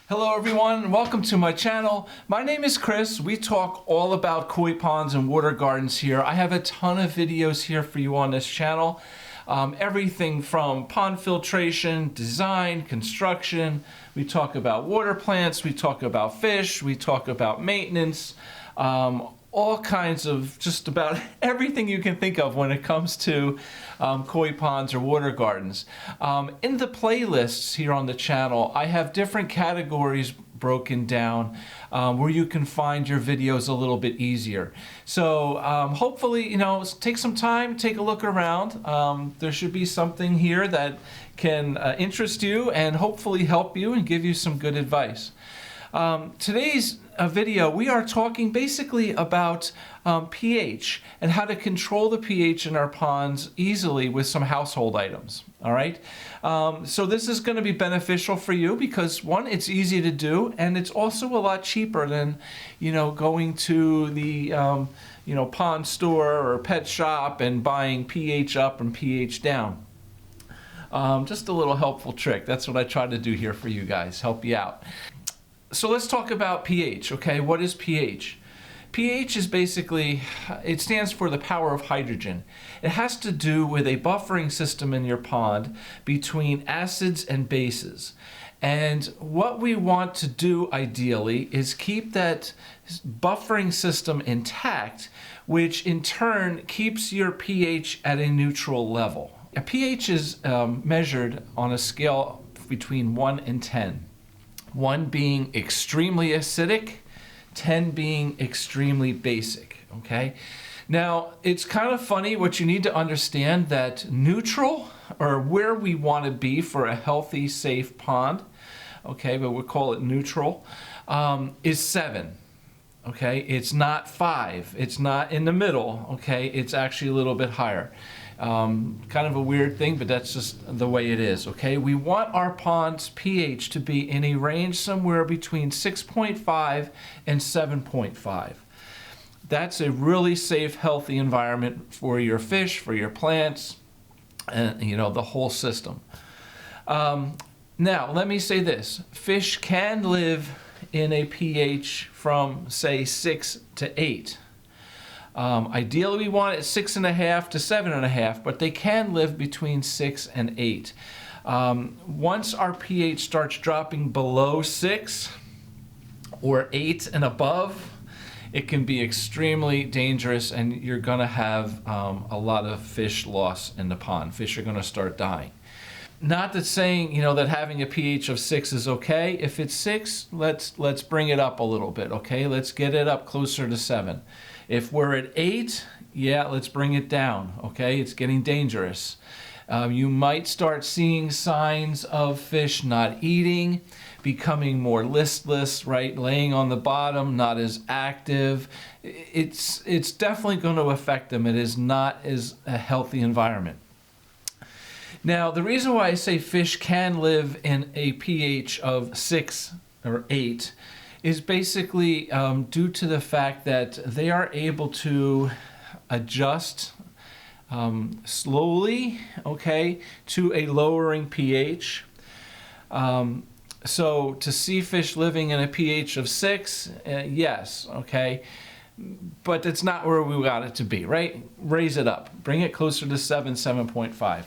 Hello everyone and welcome to my channel. My name is Chris. We talk all about koi ponds and water gardens here. I have a ton of videos here for you on this channel. Everything from pond filtration, design, construction. We talk about water plants, we talk about fish, we talk about maintenance, all kinds of just about everything you can think of when it comes to koi ponds or water gardens. In the playlists here on the channel, I have different categories broken down where you can find your videos a little bit easier. So hopefully, take some time, take a look around. There should be something here that can interest you and hopefully help you and give you some good advice. Today's video, we are talking basically about pH and how to control the pH in our ponds easily with some household items. All right. So this is going to be beneficial for you because one, it's easy to do, and it's also a lot cheaper than, going to the, pond store or pet shop and buying pH up and pH down. Just a little helpful trick. That's what I try to do here for you guys, help you out. So let's talk about pH, okay? What is pH? pH is basically, it stands for the power of hydrogen. It has to do with a buffering system in your pond between acids and bases. And what we want to do ideally is keep that buffering system intact, which in turn keeps your pH at a neutral level. A pH is measured on a scale between 1 and 10. 1 being extremely acidic, 10 being extremely basic, okay? Now, it's kind of funny. What you need to understand that neutral, or where we want to be for a healthy, safe pond, okay, but we'll call it neutral, is 7, okay? It's not 5. It's not in the middle, okay? It's actually a little bit higher. Kind of a weird thing, but that's just the way it is, okay? We want our pond's pH to be in a range somewhere between 6.5 and 7.5. That's a really safe, healthy environment for your fish, for your plants, and the whole system. Now, let me say this. Fish can live in a pH from, say, 6 to 8. Ideally, we want it 6.5 to 7.5, but they can live between 6 and 8. Once our pH starts dropping below 6 or 8 and above, it can be extremely dangerous, and you're going to have a lot of fish loss in the pond. Fish are going to start dying. Not that saying, that having a pH of 6 is okay. If it's 6, let's bring it up a little bit, okay? Let's get it up closer to 7. If we're at 8, yeah, let's bring it down, okay? It's getting dangerous. You might start seeing signs of fish not eating, becoming more listless, right? Laying on the bottom, not as active. It's definitely going to affect them. It is not as a healthy environment. Now, the reason why I say fish can live in a pH of 6 or 8 is basically due to the fact that they are able to adjust slowly, okay, to a lowering pH. So to see fish living in a pH of 6, yes, okay, but it's not where we got it to be, right? Raise it up, bring it closer to 7, 7.5.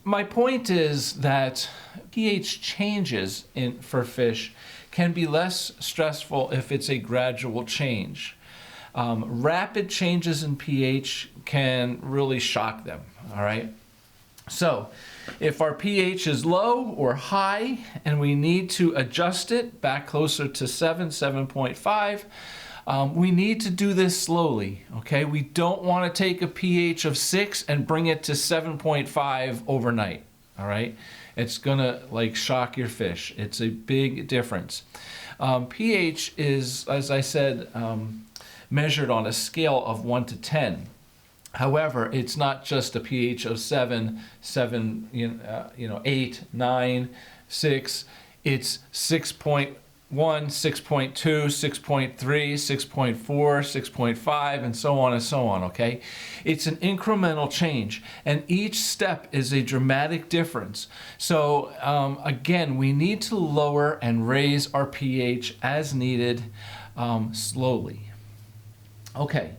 My point is that pH changes for fish can be less stressful if it's a gradual change. Rapid changes in pH can really shock them, all right? So if our pH is low or high and we need to adjust it back closer to 7, 7.5, we need to do this slowly, okay? We don't want to take a pH of 6 and bring it to 7.5 overnight, all right? It's gonna shock your fish. It's a big difference. pH is, as I said, measured on a scale of 1 to 10. However, it's not just a pH of 7, 8, 9, 6. It's 6.0, 6.2, 6.3, 6.4, 6.5, and so on and so on, okay? It's an incremental change, and each step is a dramatic difference. So again, we need to lower and raise our pH as needed, slowly. Okay,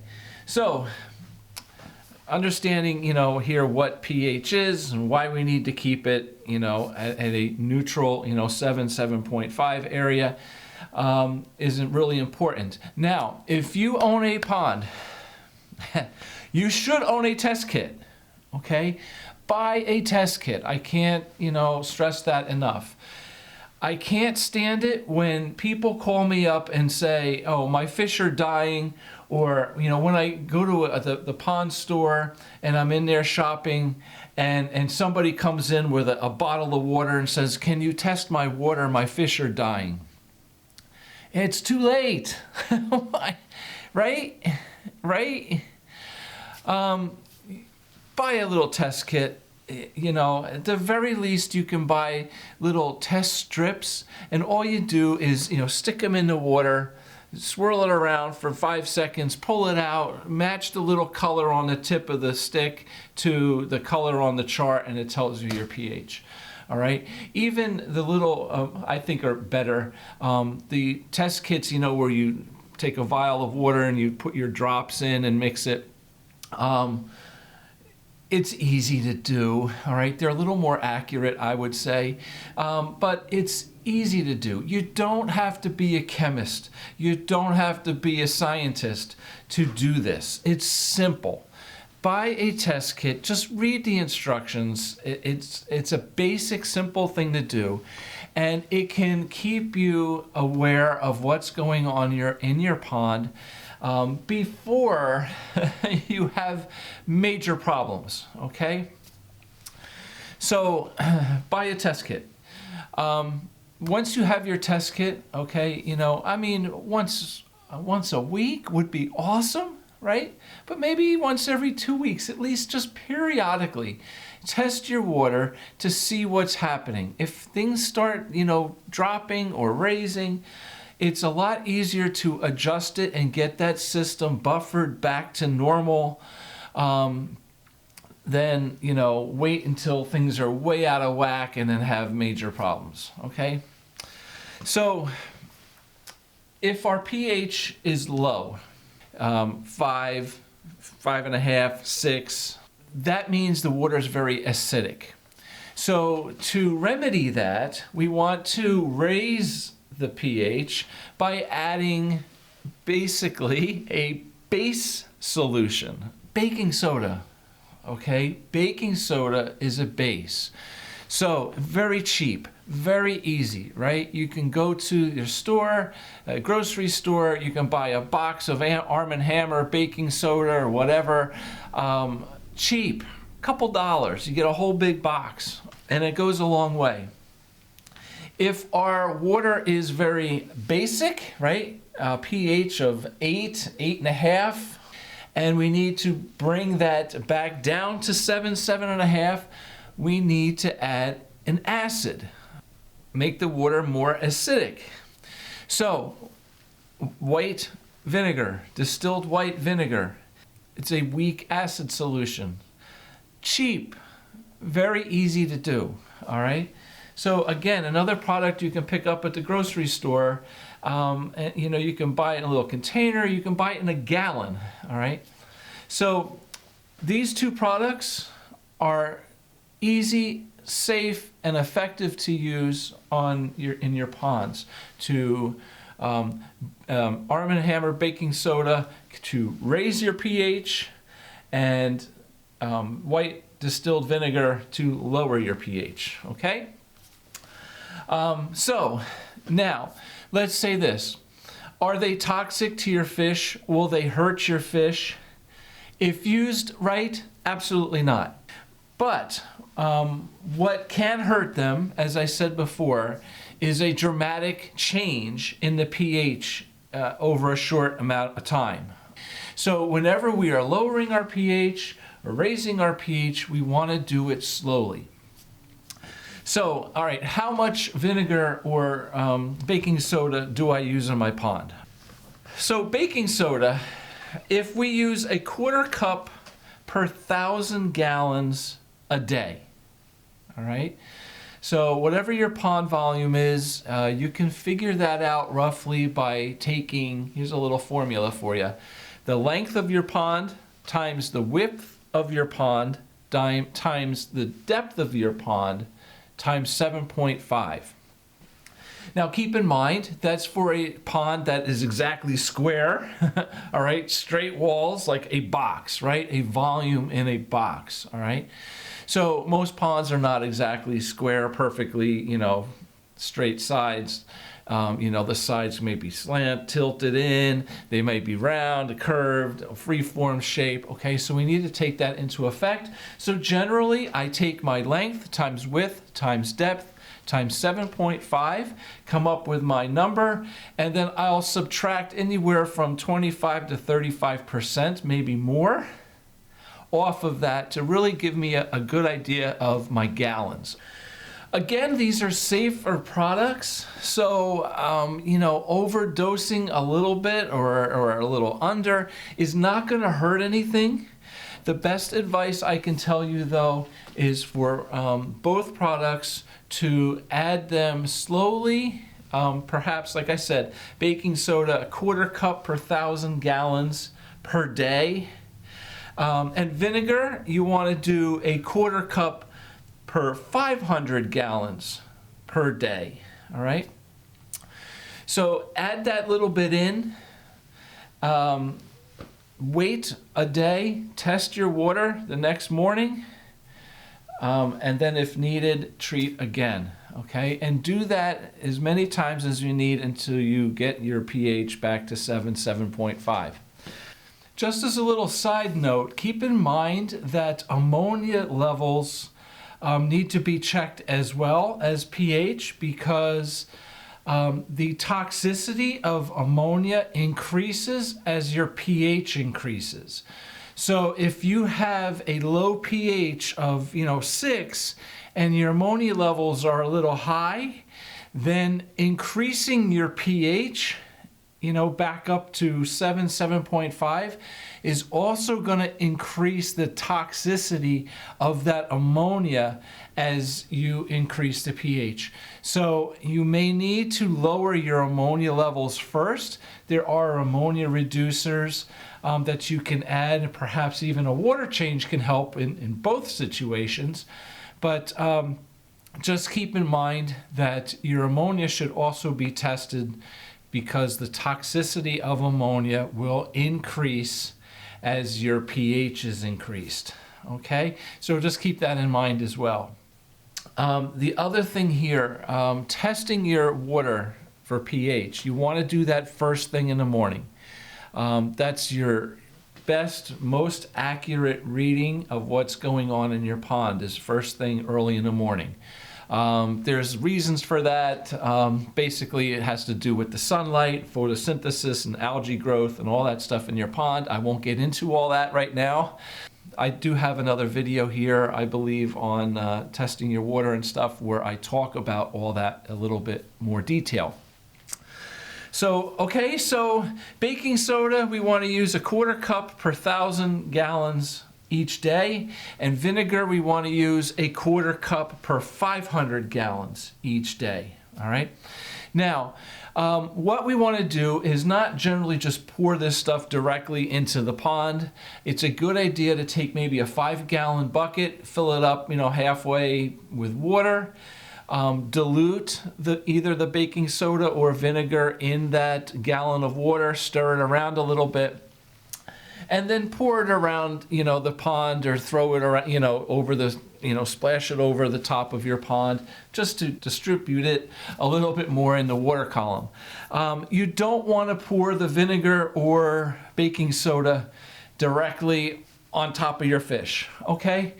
so understanding, here what pH is and why we need to keep it, at a neutral, 7.5 area, isn't really important. Now, if you own a pond, you should own a test kit, okay? Buy a test kit. I can't, stress that enough. I can't stand it when people call me up and say, oh, my fish are dying, or, when I go to the pond store and I'm in there shopping and somebody comes in with a bottle of water and says, can you test my water? My fish are dying. It's too late, right? Right? Buy a little test kit. At the very least, you can buy little test strips, and all you do is, stick them in the water, swirl it around for 5 seconds, pull it out, match the little color on the tip of the stick to the color on the chart, and it tells you your pH. All right. Even the little, I think are better. The test kits, where you take a vial of water and you put your drops in and mix it. It's easy to do, all right? They're a little more accurate, I would say, but it's easy to do. You don't have to be a chemist. You don't have to be a scientist to do this. It's simple. Buy a test kit. Just read the instructions. It's a basic, simple thing to do, and it can keep you aware of what's going on in your pond before you have major problems, okay? So buy a test kit. Once you have your test kit, okay, once a week would be awesome, right? But maybe once every 2 weeks, at least, just periodically. Test your water to see what's happening. If things start, dropping or raising, it's a lot easier to adjust it and get that system buffered back to normal than, wait until things are way out of whack and then have major problems, okay? So if our pH is low, 5, 5.5, 6, that means the water is very acidic. So to remedy that, we want to raise the pH by adding basically a base solution. Baking soda, okay? Baking soda is a base. So very cheap, very easy, right? You can go to your store, a grocery store, you can buy a box of Arm & Hammer baking soda or whatever. Cheap, couple dollars, you get a whole big box, and it goes a long way. If our water is very basic, right, pH of 8, 8.5, and we need to bring that back down to 7, 7.5, we need to add an acid, make the water more acidic. So, white vinegar, distilled white vinegar, it's a weak acid solution. Cheap, very easy to do, all right? So again, another product you can pick up at the grocery store, and you can buy it in a little container, you can buy it in a gallon, all right? So these two products are easy, safe, and effective to use in your ponds. To Arm & Hammer baking soda to raise your pH, and white distilled vinegar to lower your pH, okay? So now, let's say this. Are they toxic to your fish? Will they hurt your fish? If used right, absolutely not. But what can hurt them, as I said before, is a dramatic change in the pH over a short amount of time. So whenever we are lowering our pH or raising our pH, we want to do it slowly. So, all right, how much vinegar or baking soda do I use in my pond? So baking soda, if we use a 1/4 cup per 1,000 gallons a day, all right? So whatever your pond volume is, you can figure that out roughly by taking, here's a little formula for you, the length of your pond times the width of your pond times the depth of your pond times 7.5. Now keep in mind, that's for a pond that is exactly square, all right, straight walls like a box, right, a volume in a box, all right. So most ponds are not exactly square, perfectly, straight sides. The sides may be tilted in, they may be round, curved, free-form shape, okay? So we need to take that into effect. So generally, I take my length times width times depth times 7.5, come up with my number, and then I'll subtract anywhere from 25 to 35%, maybe more, off of that to really give me a good idea of my gallons. Again, these are safer products, so overdosing a little bit or a little under is not going to hurt anything. The best advice I can tell you, though, is for both products to add them slowly. Perhaps, like I said, baking soda, a 1/4 cup per 1,000 gallons per day. And vinegar, you want to do a 1/4 cup per 500 gallons per day, all right? So add that little bit in, wait a day, test your water the next morning, and then if needed, treat again, okay? And do that as many times as you need until you get your pH back to 7.5. Just as a little side note, keep in mind that ammonia levels need to be checked as well as pH, because the toxicity of ammonia increases as your pH increases. So if you have a low pH of 6 and your ammonia levels are a little high, then increasing your pH back up to 7.5 is also going to increase the toxicity of that ammonia as you increase the pH. So you may need to lower your ammonia levels first. There are ammonia reducers that you can add. Perhaps even a water change can help in both situations. But just keep in mind that your ammonia should also be tested, because the toxicity of ammonia will increase as your pH is increased, okay? So just keep that in mind as well. The other thing here, testing your water for pH, you want to do that first thing in the morning. That's your best, most accurate reading of what's going on in your pond, is first thing early in the morning. There's reasons for that. Basically, it has to do with the sunlight, photosynthesis, and algae growth, and all that stuff in your pond. I won't get into all that right now. I do have another video here, I believe, on testing your water and stuff, where I talk about all that a little bit more detail. So, okay, so baking soda, we want to use a 1/4 cup per 1,000 gallons each day, and vinegar we want to use a 1/4 cup per 500 gallons each day. All right, now what we want to do is not generally just pour this stuff directly into the pond. It's a good idea to take maybe a 5-gallon bucket, fill it up halfway with water, dilute either the baking soda or vinegar in that gallon of water, stir it around a little bit, and then pour it around, the pond, or throw it around, over the, splash it over the top of your pond, just to distribute it a little bit more in the water column. You don't want to pour the vinegar or baking soda directly on top of your fish, okay?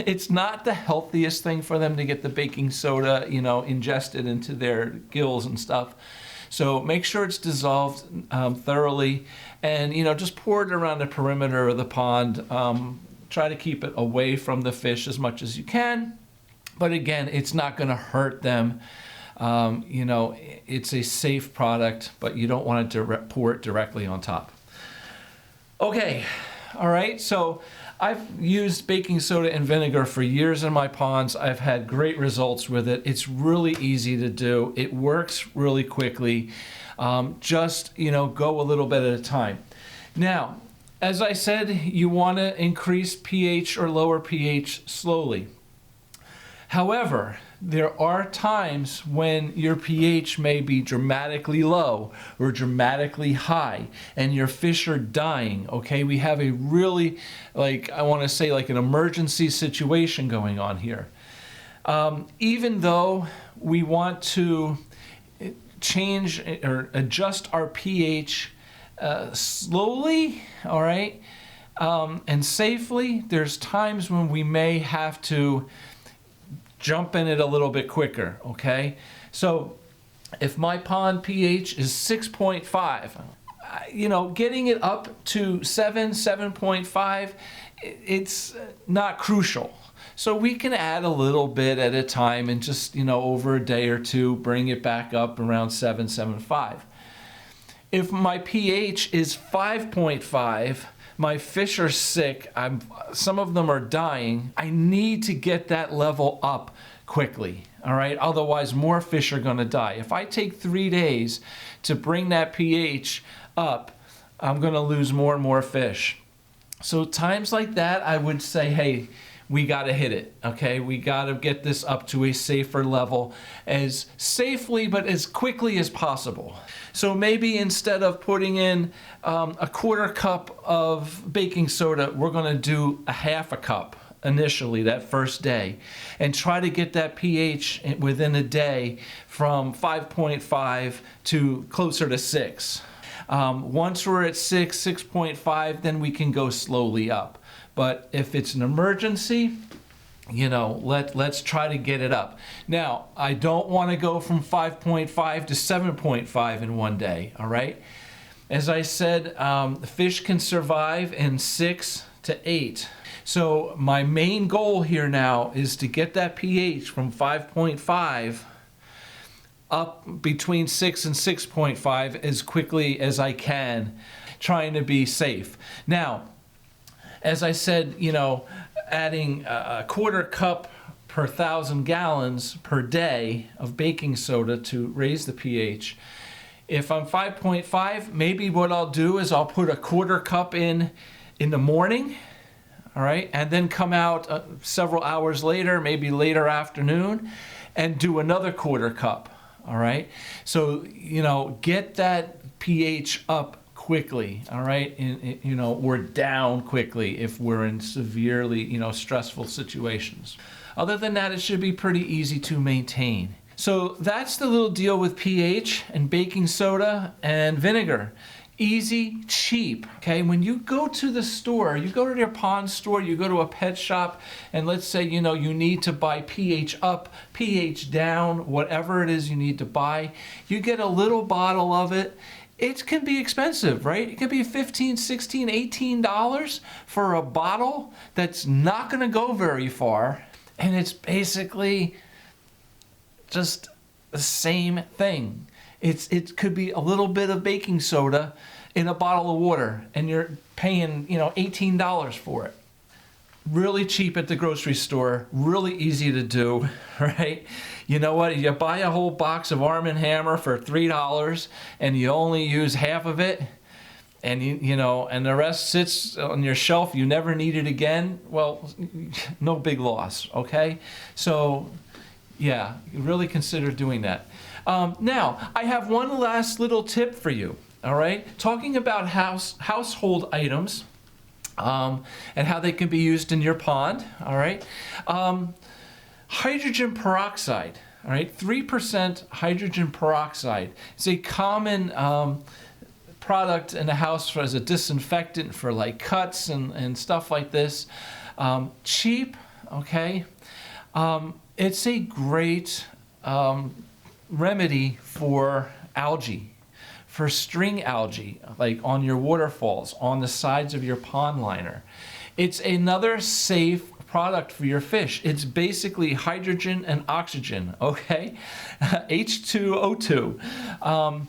It's not the healthiest thing for them to get the baking soda, ingested into their gills and stuff. So make sure it's dissolved thoroughly, and just pour it around the perimeter of the pond. Try to keep it away from the fish as much as you can. But again, it's not going to hurt them. You know, it's a safe product, but you don't want to pour it directly on top. Okay, all right, so I've used baking soda and vinegar for years in my ponds. I've had great results with it. It's really easy to do. It works really quickly. Just, you know, go a little bit at a time. Now, as I said, you want to increase pH or lower pH slowly. However, there are times when your pH may be dramatically low or dramatically high and your fish are dying, okay? We have a really, like, I want to say like an emergency situation going on here. Even though we want to change or adjust our pH slowly, all right, and safely, there's times when we may have to jump in it a little bit quicker, okay? So if my pond pH is 6.5, you know, getting it up to 7.5, it's not crucial. So we can add a little bit at a time and just, you know, over a day or two, bring it back up around 7.5. If my pH is 5.5, my fish are sick, some of them are dying, I need to get that level up quickly, all right? Otherwise, more fish are gonna die. If I take 3 days to bring that pH up, I'm gonna lose more and more fish. So times like that, I would say, hey, we gotta hit it, okay? We gotta get this up to a safer level as safely but as quickly as possible. So maybe instead of putting in a 1/4 cup of baking soda, we're gonna do a 1/2 cup initially that first day and try to get that pH within a day from 5.5 to closer to 6. Once we're at 6.5, then we can go slowly up. But if it's an emergency, you know, let's try to get it up. Now, I don't want to go from 5.5 to 7.5 in one day, all right? As I said, fish can survive in 6 to 8. So my main goal here now is to get that pH from 5.5 up between 6 and 6.5 as quickly as I can, trying to be safe. Now, as I said, you know, adding a 1/4 cup per 1,000 gallons per day of baking soda to raise the pH. If I'm 5.5, maybe what I'll do is I'll put a 1/4 cup in the morning, all right, and then come out several hours later, maybe later afternoon, and do another 1/4 cup, all right? So, you know, get that pH up quickly, all right, you know, or down quickly if we're in severely, you know, stressful situations. Other than that, it should be pretty easy to maintain. So that's the little deal with pH and baking soda and vinegar. Easy, cheap, okay? When you go to the store, you go to your pond store, you go to a pet shop, and let's say, you know, you need to buy pH up, pH down, whatever it is you need to buy, you get a little bottle of it. It can be expensive, right? It can be $15, $16, $18 for a bottle that's not gonna go very far, and it's basically just the same thing. It could be a little bit of baking soda in a bottle of water, and you're paying, you know, $18 for it. Really cheap at the grocery store, really easy to do, right? You know what, you buy a whole box of Arm & Hammer for $3 and you only use half of it, and you know, and the rest sits on your shelf, you never need it again, well, no big loss, okay? So, yeah, really consider doing that. Now, I have one last little tip for you, all right? Talking about household items, and how they can be used in your pond, all right? Hydrogen peroxide, all right? 3% hydrogen peroxide. It's a common product in the house as a disinfectant for like cuts and stuff like this. Cheap, okay? It's a great remedy for algae, for string algae, like on your waterfalls, on the sides of your pond liner. It's another safe product for your fish. It's basically hydrogen and oxygen, okay? H2O2.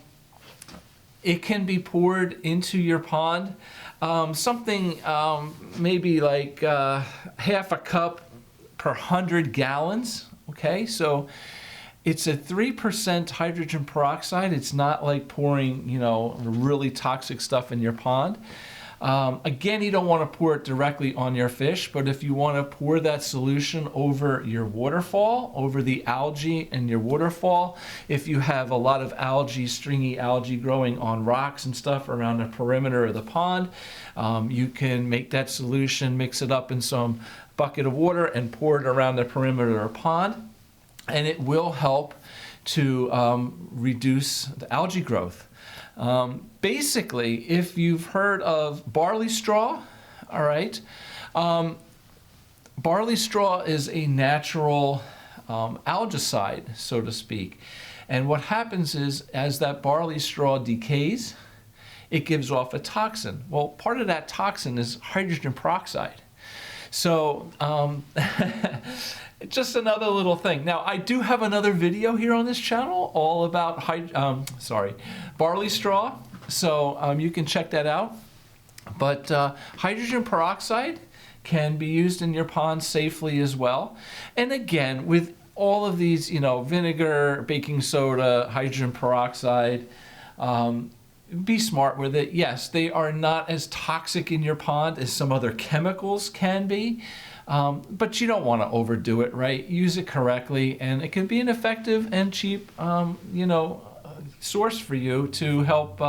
It can be poured into your pond. Something maybe like half a cup per 100 gallons, okay? So it's a 3% hydrogen peroxide. It's not like pouring, you know, really toxic stuff in your pond. Again, you don't want to pour it directly on your fish, but if you want to pour that solution over your waterfall, over the algae in your waterfall, if you have a lot of algae, stringy algae growing on rocks and stuff around the perimeter of the pond, you can make that solution, mix it up in some bucket of water and pour it around the perimeter of the pond, and it will help to reduce the algae growth. Basically, if you've heard of barley straw, all right, barley straw is a natural algicide, so to speak. And what happens is, as that barley straw decays, it gives off a toxin. Well, part of that toxin is hydrogen peroxide. So, just another little thing. Now, I do have another video here on this channel all about barley straw, so you can check that out. But hydrogen peroxide can be used in your pond safely as well. And again, with all of these, you know, vinegar, baking soda, hydrogen peroxide, be smart with it. Yes, they are not as toxic in your pond as some other chemicals can be. But you don't want to overdo it, right? Use it correctly, and it can be an effective and cheap, you know, source for you to help,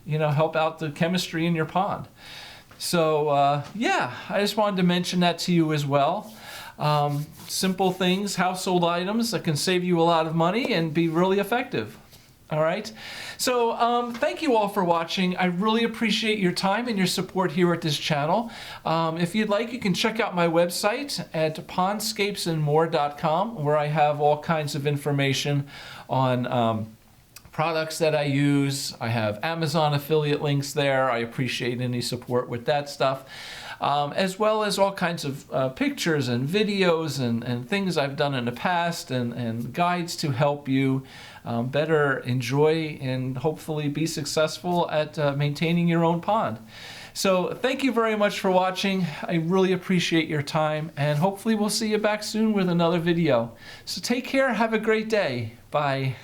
you know, help out the chemistry in your pond. So, yeah, I just wanted to mention that to you as well. Simple things, household items that can save you a lot of money and be really effective. All right. So thank you all for watching. I really appreciate your time and your support here at this channel. If you'd like, you can check out my website at pondscapesandmore.com, where I have all kinds of information on products that I use. I have Amazon affiliate links there. I appreciate any support with that stuff. As well as all kinds of pictures and videos and things I've done in the past and guides to help you better enjoy and hopefully be successful at maintaining your own pond. So thank you very much for watching. I really appreciate your time, and hopefully we'll see you back soon with another video. So take care. Have a great day. Bye.